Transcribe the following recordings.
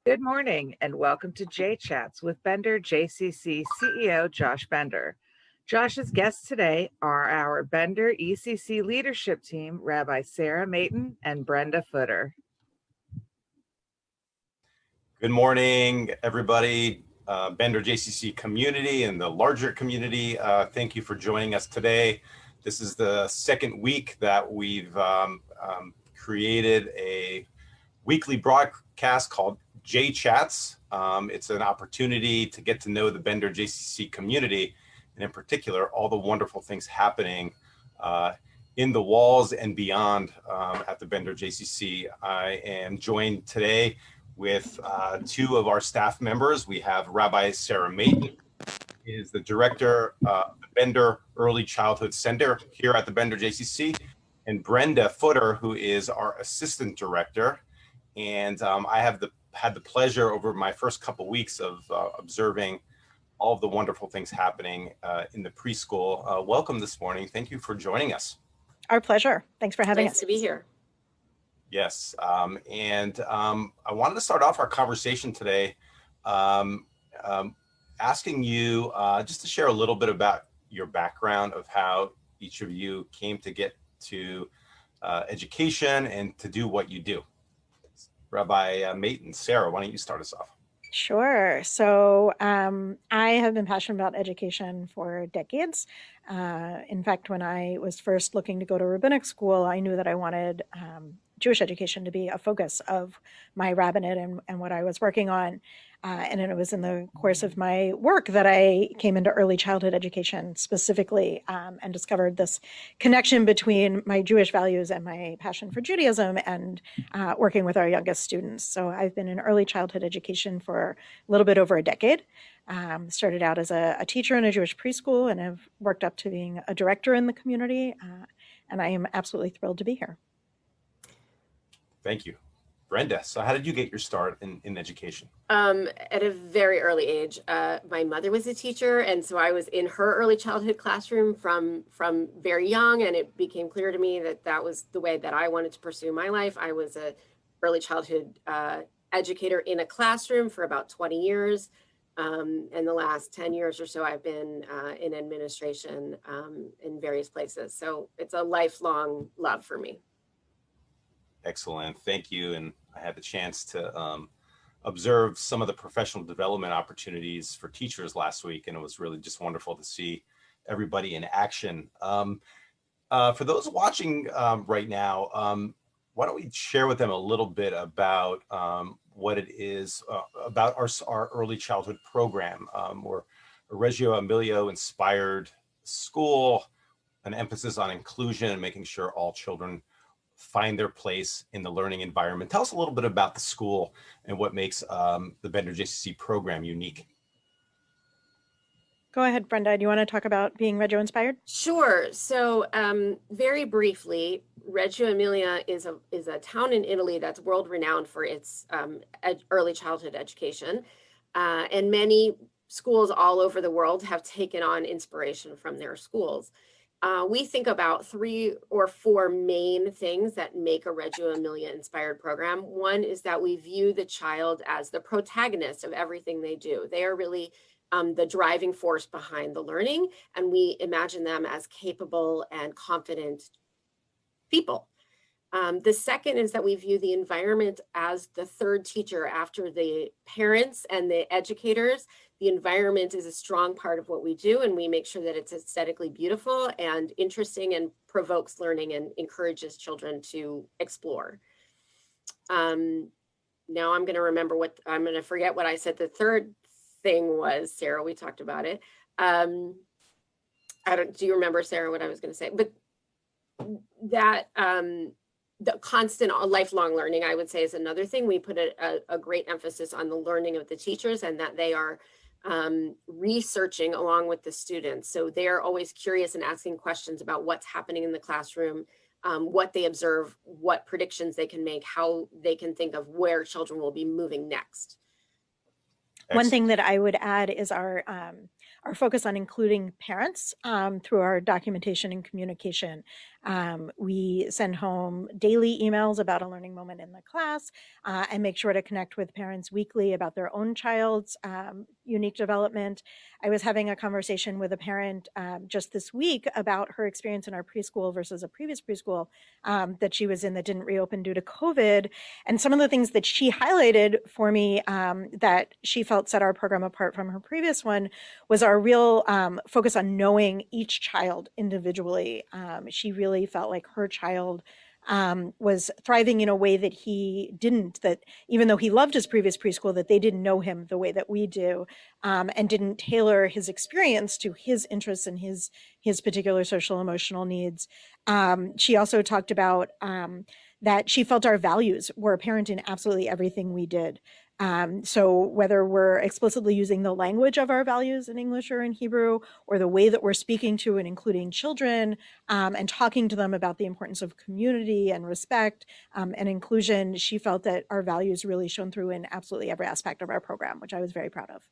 Good morning and welcome to JChats with Bender JCC CEO Josh Bender. Josh's guests today are our Bender ECC leadership team, Rabbi Sarah Meytin and Brenda Footer. Good morning, everybody, Bender JCC community and the larger community. Thank you for joining us today. This is the second week that we've created a weekly broadcast called JChats. It's an opportunity to get to know the Bender JCC community, and in particular, all the wonderful things happening in the walls and beyond at the Bender JCC. I am joined today with two of our staff members. We have Rabbi Sarah Meytin, who is the director of the Bender Early Childhood Center here at the Bender JCC, and Brenda Footer, who is our assistant director. And I have had the pleasure over my first couple weeks of observing all of the wonderful things happening in the preschool. Welcome this morning. Thank you for joining us. Our pleasure. Thanks for having us. Nice to be here. Yes, I wanted to start off our conversation today asking you just to share a little bit about your background of how each of you came to get to education and to do what you do. Rabbi Meytin, Sarah, why don't you start us off? Sure. So I have been passionate about education for decades. In fact, when I was first looking to go to rabbinic school, I knew that I wanted Jewish education to be a focus of my rabbinate and what I was working on. And it was in the course of my work that I came into early childhood education specifically and discovered this connection between my Jewish values and my passion for Judaism and working with our youngest students. So I've been in early childhood education for a little bit over a decade. Started out as a teacher in a Jewish preschool and have worked up to being a director in the community. And I am absolutely thrilled to be here. Thank you. Brenda, so how did you get your start in education? At a very early age, my mother was a teacher, and so I was in her early childhood classroom from very young, and it became clear to me that that was the way that I wanted to pursue my life. I was a early childhood educator in a classroom for about 20 years. And the last 10 years or so, I've been in administration in various places. So it's a lifelong love for me. Excellent. Thank you. And I had the chance to observe some of the professional development opportunities for teachers last week, and it was really just wonderful to see everybody in action. For those watching right now, why don't we share with them a little bit about what it is about our early childhood program. We're a Reggio Emilio inspired school, an emphasis on inclusion and making sure all children find their place in the learning environment. Tell us a little bit about the school and what makes the Bender JCC program unique. Go ahead, Brenda. Do you want to talk about being Reggio inspired? Sure. So very briefly, Reggio Emilia is a town in Italy that's world renowned for its early childhood education. And many schools all over the world have taken on inspiration from their schools. We think about 3 or 4 main things that make a Reggio Emilia inspired program. One is that we view the child as the protagonist of everything they do. They are really the driving force behind the learning, and we imagine them as capable and confident people. The second is that we view the environment as the third teacher after the parents and the educators. The environment is a strong part of what we do, and we make sure that it's aesthetically beautiful and interesting and provokes learning and encourages children to explore. Now I'm going to forget what I said the third thing was. Sarah, we talked about it. Do you remember, Sarah, what I was going to say? But that the constant lifelong learning, I would say, is another thing. We put a great emphasis on the learning of the teachers and that they are researching along with the students. So they're always curious and asking questions about what's happening in the classroom, what they observe, what predictions they can make, how they can think of where children will be moving next. One thing that I would add is our focus on including parents through our documentation and communication. We send home daily emails about a learning moment in the class and make sure to connect with parents weekly about their own child's unique development. I was having a conversation with a parent just this week about her experience in our preschool versus a previous preschool that she was in that didn't reopen due to COVID. And some of the things that she highlighted for me that she felt set our program apart from her previous one was our real focus on knowing each child individually. She really felt like her child was thriving in a way that he didn't, that even though he loved his previous preschool, that they didn't know him the way that we do and didn't tailor his experience to his interests and his particular social emotional needs. She also talked about that she felt our values were apparent in absolutely everything we did. So whether we're explicitly using the language of our values in English or in Hebrew, or the way that we're speaking to and including children and talking to them about the importance of community and respect and inclusion, she felt that our values really shone through in absolutely every aspect of our program, which I was very proud of.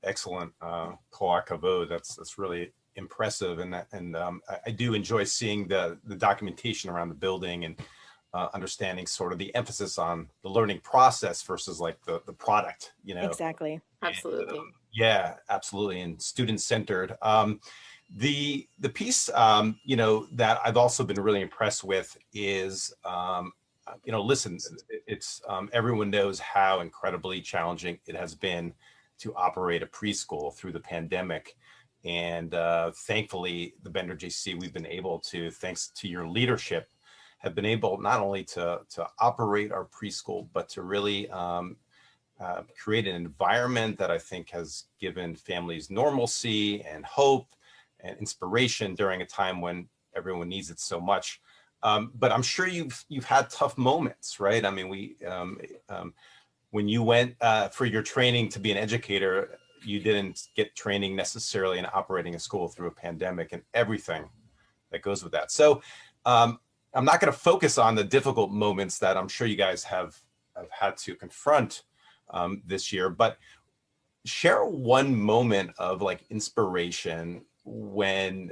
Excellent. Kol hakavod. That's really impressive. And I do enjoy seeing the documentation around the building and understanding sort of the emphasis on the learning process versus like the product, you know. Exactly. Absolutely. And, yeah, absolutely. And student centered. The piece, you know, that I've also been really impressed with is, you know, listen, it's everyone knows how incredibly challenging it has been to operate a preschool through the pandemic. And thankfully, the Bender JCC, we've been able to, thanks to your leadership, have been able not only to operate our preschool, but to really create an environment that I think has given families normalcy and hope and inspiration during a time when everyone needs it so much. But I'm sure you've had tough moments, right? I mean, when you went for your training to be an educator, you didn't get training necessarily in operating a school through a pandemic and everything that goes with that. So I'm not going to focus on the difficult moments that I'm sure you guys have had to confront this year, but share one moment of like inspiration when,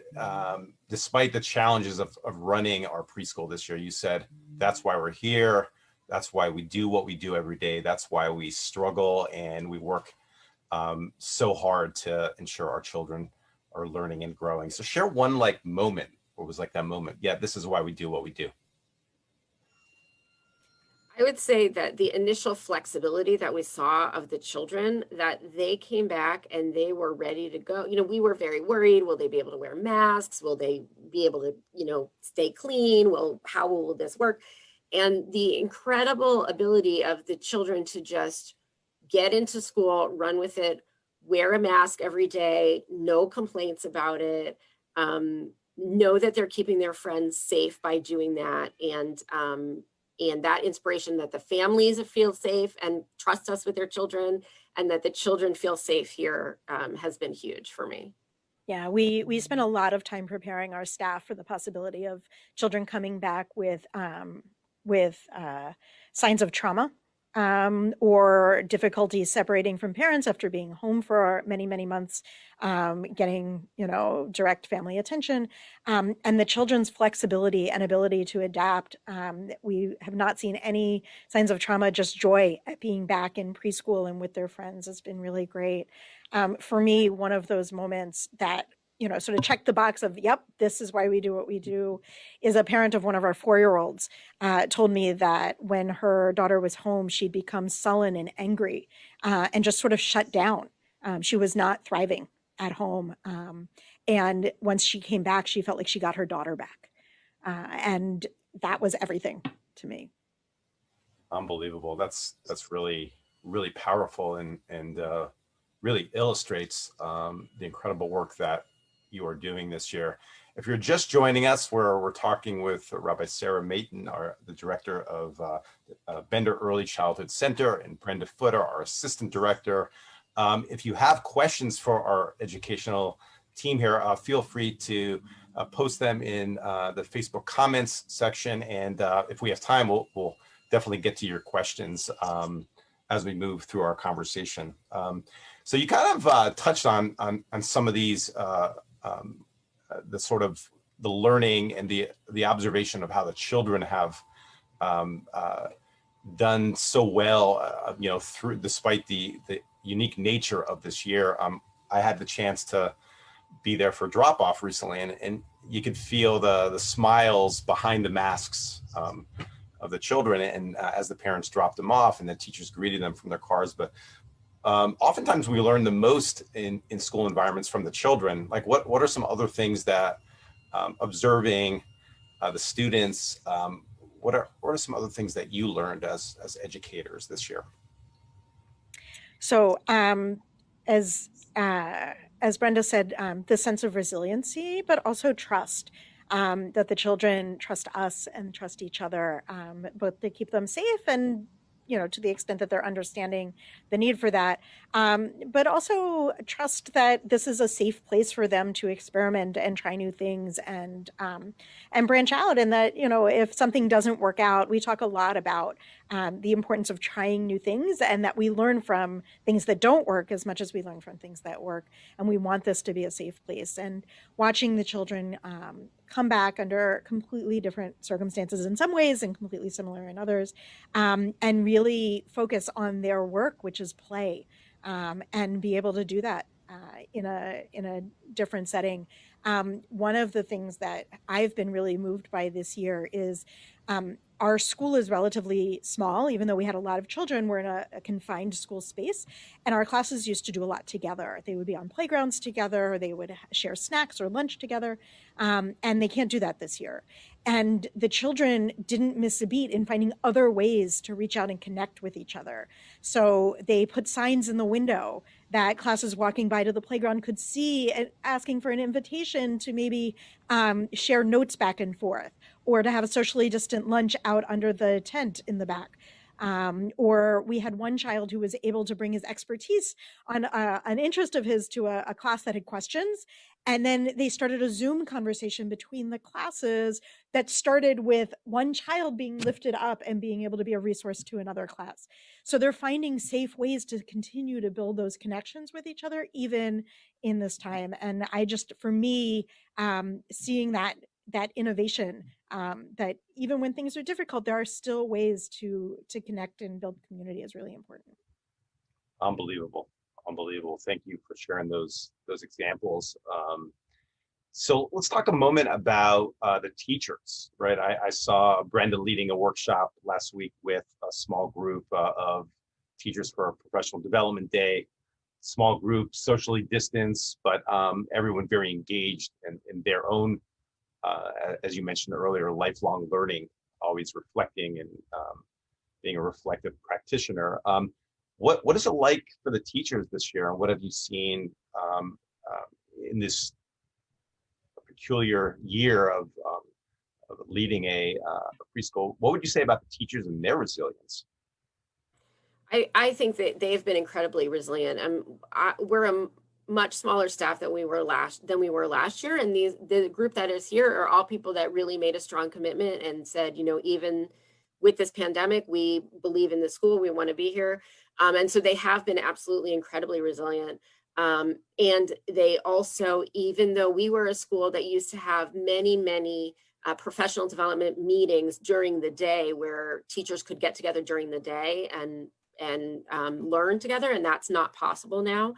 despite the challenges of running our preschool this year, you said, that's why we're here. That's why we do what we do every day. That's why we struggle and we work so hard to ensure our children are learning and growing. So share one like moment. What was like that moment? Yeah, this is why we do what we do. I would say that the initial flexibility that we saw of the children, that they came back and they were ready to go. You know, we were very worried. Will they be able to wear masks? Will they be able to, you know, stay clean? How will this work? And the incredible ability of the children to just get into school, run with it, wear a mask every day, no complaints about it, know that they're keeping their friends safe by doing that, and that inspiration that the families feel safe and trust us with their children, and that the children feel safe here has been huge for me. Yeah, we spent a lot of time preparing our staff for the possibility of children coming back with signs of trauma or difficulties separating from parents after being home for many, many months, getting, you know, direct family attention, and the children's flexibility and ability to adapt. We have not seen any signs of trauma, just joy at being back in preschool and with their friends has been really great. For me, one of those moments that, you know, sort of check the box of, yep, this is why we do what we do, is a parent of one of our 4-year-olds told me that when her daughter was home, she'd become sullen and angry and just sort of shut down. She was not thriving at home. And once she came back, she felt like she got her daughter back. And that was everything to me. Unbelievable. That's really, really powerful and really illustrates the incredible work that you are doing this year. If you're just joining us, we're talking with Rabbi Sarah Meytin, the director of Bender Early Childhood Center, and Brenda Footer, our assistant director. If you have questions for our educational team here, feel free to post them in the Facebook comments section. And if we have time, we'll definitely get to your questions as we move through our conversation. So you kind of touched on some of these, the sort of the learning and the observation of how the children have done so well, through despite the unique nature of this year. I had the chance to be there for drop off recently, and you could feel the smiles behind the masks of the children, and as the parents dropped them off and the teachers greeted them from their cars. But oftentimes we learn the most in school environments from the children. Like what are some other things that observing the students, what are some other things that you learned as educators this year? So as Brenda said, the sense of resiliency, but also trust, that the children trust us and trust each other, both to keep them safe and, to the extent that they're understanding the need for that, but also trust that this is a safe place for them to experiment and try new things and branch out. And that, if something doesn't work out, we talk a lot about the importance of trying new things, and that we learn from things that don't work as much as we learn from things that work. And we want this to be a safe place. And watching the children come back under completely different circumstances in some ways and completely similar in others, and really focus on their work, which is play, and be able to do that in a different setting. One of the things that I've been really moved by this year is our school is relatively small. Even though we had a lot of children, we're in a confined school space, and our classes used to do a lot together. They would be on playgrounds together, or they would share snacks or lunch together, and they can't do that this year. And the children didn't miss a beat in finding other ways to reach out and connect with each other. So they put signs in the window that classes walking by to the playground could see, asking for an invitation to maybe share notes back and forth, or to have a socially distant lunch out under the tent in the back. Or we had one child who was able to bring his expertise on an interest of his to a class that had questions. And then they started a Zoom conversation between the classes that started with one child being lifted up and being able to be a resource to another class. So they're finding safe ways to continue to build those connections with each other, even in this time. And for me, seeing that innovation, that even when things are difficult, there are still ways to connect and build community is really important. Unbelievable. Thank you for sharing those examples. So let's talk a moment about the teachers, right? I saw Brenda leading a workshop last week with a small group of teachers for a professional development day. Small group, socially distanced, but everyone very engaged in their own, as you mentioned earlier, lifelong learning, always reflecting and being a reflective practitioner. What is it like for the teachers this year, and what have you seen in this peculiar year of leading a preschool? What would you say about the teachers and their resilience? I think that they've been incredibly resilient. We're a much smaller staff than we were last year, and the group that is here are all people that really made a strong commitment and said, even with this pandemic, we believe in the school, we want to be here, and so they have been absolutely incredibly resilient. And they also, even though we were a school that used to have many professional development meetings during the day, where teachers could get together during the day and learn together, and that's not possible now.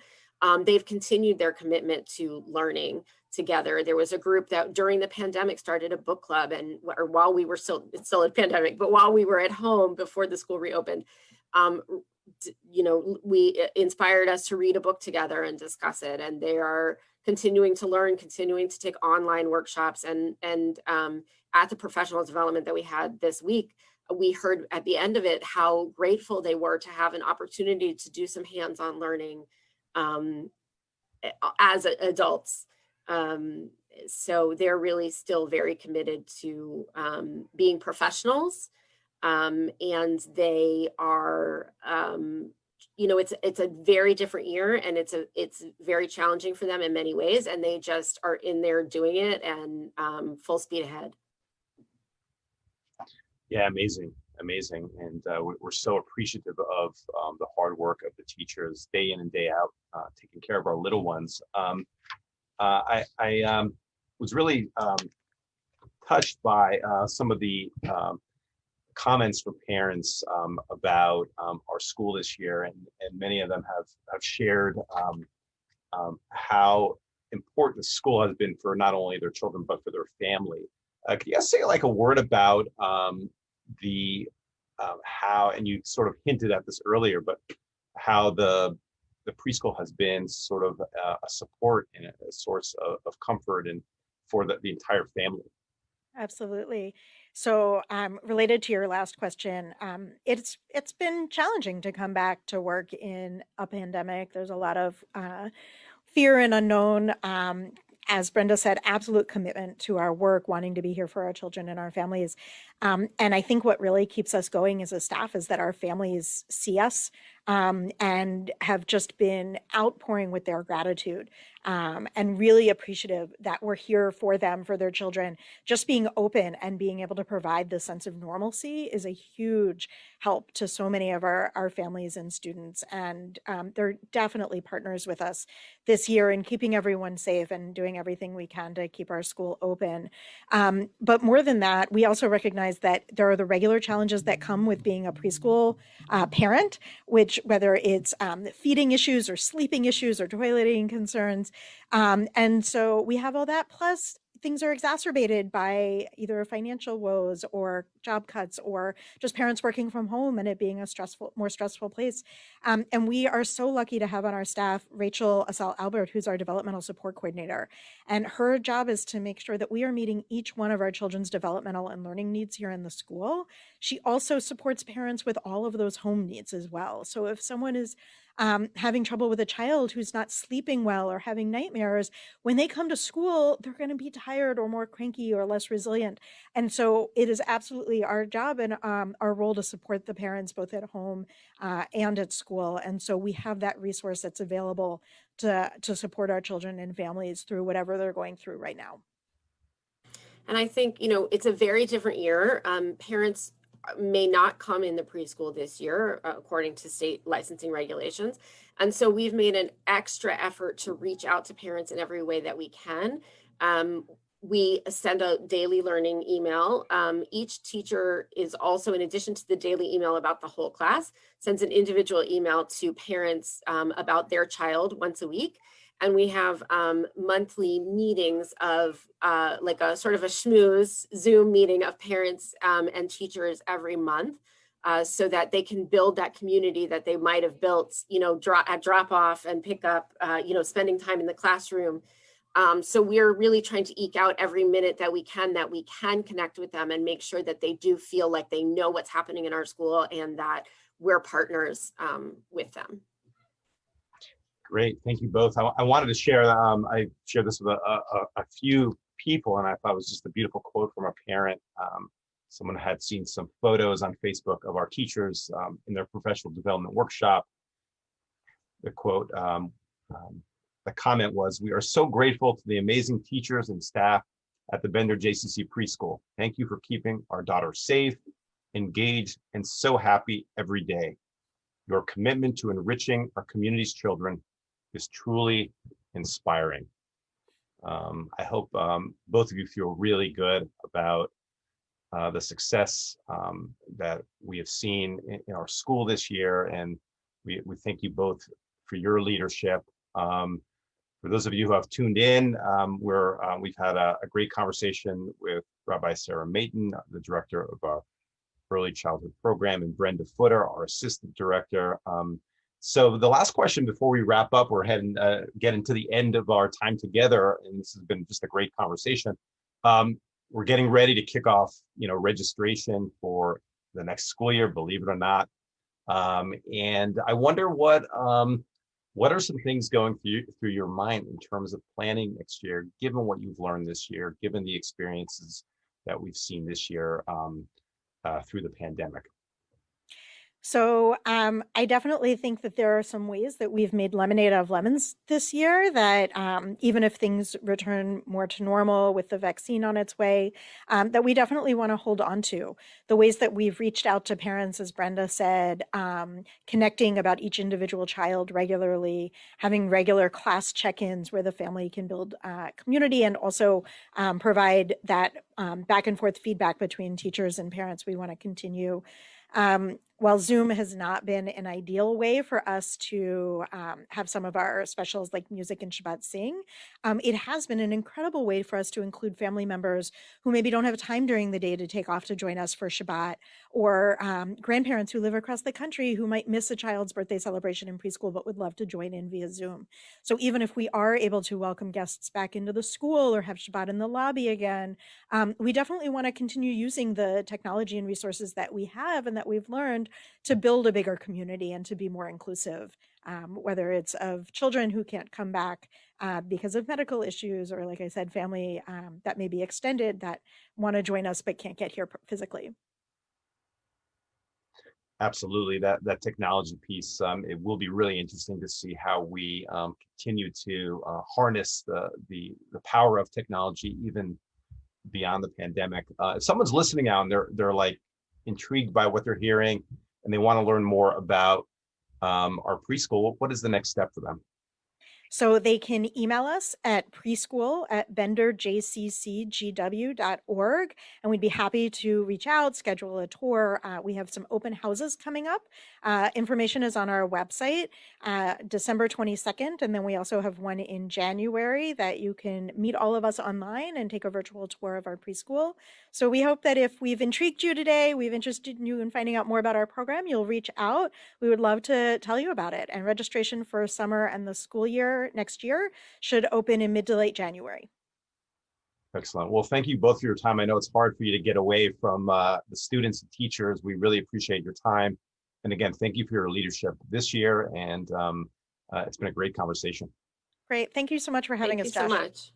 They've continued their commitment to learning together. There was a group that during the pandemic started a book club, or while we were it's still a pandemic, but while we were at home before the school reopened, we inspired us to read a book together and discuss it. And they are continuing to learn, continuing to take online workshops. And at the professional development that we had this week, we heard at the end of it how grateful they were to have an opportunity to do some hands-on learning as adults. So they're really still very committed to being professionals. And they are, it's a very different year, and it's very challenging for them in many ways. And they just are in there doing it and full speed ahead. Yeah, amazing. amazing. And we're so appreciative of the hard work of the teachers day in and day out, taking care of our little ones. I was really touched by some of the comments from parents about our school this year, and many of them have shared how important the school has been for not only their children but for their family. Could you guys say like a word about the how, and you sort of hinted at this earlier, but how the preschool has been sort of a support and a source of comfort and for the entire family? Absolutely. So, related to your last question, it's been challenging to come back to work in a pandemic. There's a lot of fear and unknown. As Brenda said, absolute commitment to our work, wanting to be here for our children and our families. And I think what really keeps us going as a staff is that our families see us and have just been outpouring with their gratitude and really appreciative that we're here for them, for their children. Just being open and being able to provide this sense of normalcy is a huge help to so many of our families and students. And they're definitely partners with us this year in keeping everyone safe and doing everything we can to keep our school open. But more than that, we also recognize that there are the regular challenges that come with being a preschool parent, which whether it's feeding issues or sleeping issues or toileting concerns. And so we have all that, plus things are exacerbated by either financial woes or job cuts or just parents working from home and it being a more stressful place. And we are so lucky to have on our staff Rachel Asal Albert, who's our developmental support coordinator. And her job is to make sure that we are meeting each one of our children's developmental and learning needs here in the school. She also supports parents with all of those home needs as well. So if someone is having trouble with a child who's not sleeping well or having nightmares, when they come to school, they're going to be tired or more cranky or less resilient. And so it is absolutely our job and our role to support the parents both at home and at school. And so we have that resource that's available to support our children and families through whatever they're going through right now. And I think, it's a very different year. Parents may not come in the preschool this year, according to state licensing regulations. And so we've made an extra effort to reach out to parents in every way that we can. We send a daily learning email. Each teacher is also, in addition to the daily email about the whole class, sends an individual email to parents about their child once a week. And we have monthly meetings of like a sort of a schmooze Zoom meeting of parents and teachers every month so that they can build that community that they might have built, at drop off and pick up, spending time in the classroom. So we're really trying to eke out every minute that we can connect with them and make sure that they do feel like they know what's happening in our school and that we're partners with them. Great, thank you both. I wanted to share, I shared this with a few people, and I thought it was just a beautiful quote from a parent. Someone had seen some photos on Facebook of our teachers in their professional development workshop. The quote, the comment was, "We are so grateful to the amazing teachers and staff at the Bender JCC preschool. Thank you for keeping our daughter safe, engaged, and so happy every day. Your commitment to enriching our community's children is truly inspiring." I hope both of you feel really good about the success that we have seen in our school this year, and we thank you both for your leadership. For those of you who have tuned in, we've had a great conversation with Rabbi Sarah Meytin, the director of our early childhood program, and Brenda Footer, our assistant director. So the last question before we wrap up, we're heading getting to the end of our time together, and this has been just a great conversation. We're getting ready to kick off, registration for the next school year, believe it or not. And I wonder what are some things going through your mind in terms of planning next year, given what you've learned this year, given the experiences that we've seen this year through the pandemic? So I definitely think that there are some ways that we've made lemonade out of lemons this year, that even if things return more to normal with the vaccine on its way, that we definitely want to hold on to. The ways that we've reached out to parents, as Brenda said, connecting about each individual child regularly, having regular class check-ins where the family can build community and also provide that back and forth feedback between teachers and parents. We want to continue. While Zoom has not been an ideal way for us to have some of our specials like music and Shabbat sing, it has been an incredible way for us to include family members who maybe don't have time during the day to take off to join us for Shabbat, or grandparents who live across the country who might miss a child's birthday celebration in preschool but would love to join in via Zoom. So even if we are able to welcome guests back into the school or have Shabbat in the lobby again, we definitely want to continue using the technology and resources that we have and that we've learned to build a bigger community and to be more inclusive, whether it's of children who can't come back because of medical issues, or like I said, family that may be extended that want to join us but can't get here physically. Absolutely, that technology piece. It will be really interesting to see how we continue to harness the power of technology even beyond the pandemic. If someone's listening out and they're like intrigued by what they're hearing and they want to learn more about our preschool, what is the next step for them? So they can email us at preschool@benderjccgw.org, and we'd be happy to reach out, schedule a tour. We have some open houses coming up. Information is on our website, December 22nd, and then we also have one in January that you can meet all of us online and take a virtual tour of our preschool. So we hope that if we've intrigued you today, we've interested you in finding out more about our program, you'll reach out. We would love to tell you about it. And registration for summer and the school year next year should open in mid to late January. Excellent. Well, thank you both for your time. I know it's hard for you to get away from the students and teachers. We really appreciate your time. And again, thank you for your leadership this year. And it's been a great conversation. Great. Thank you so much for having us, Josh. Thank you so much.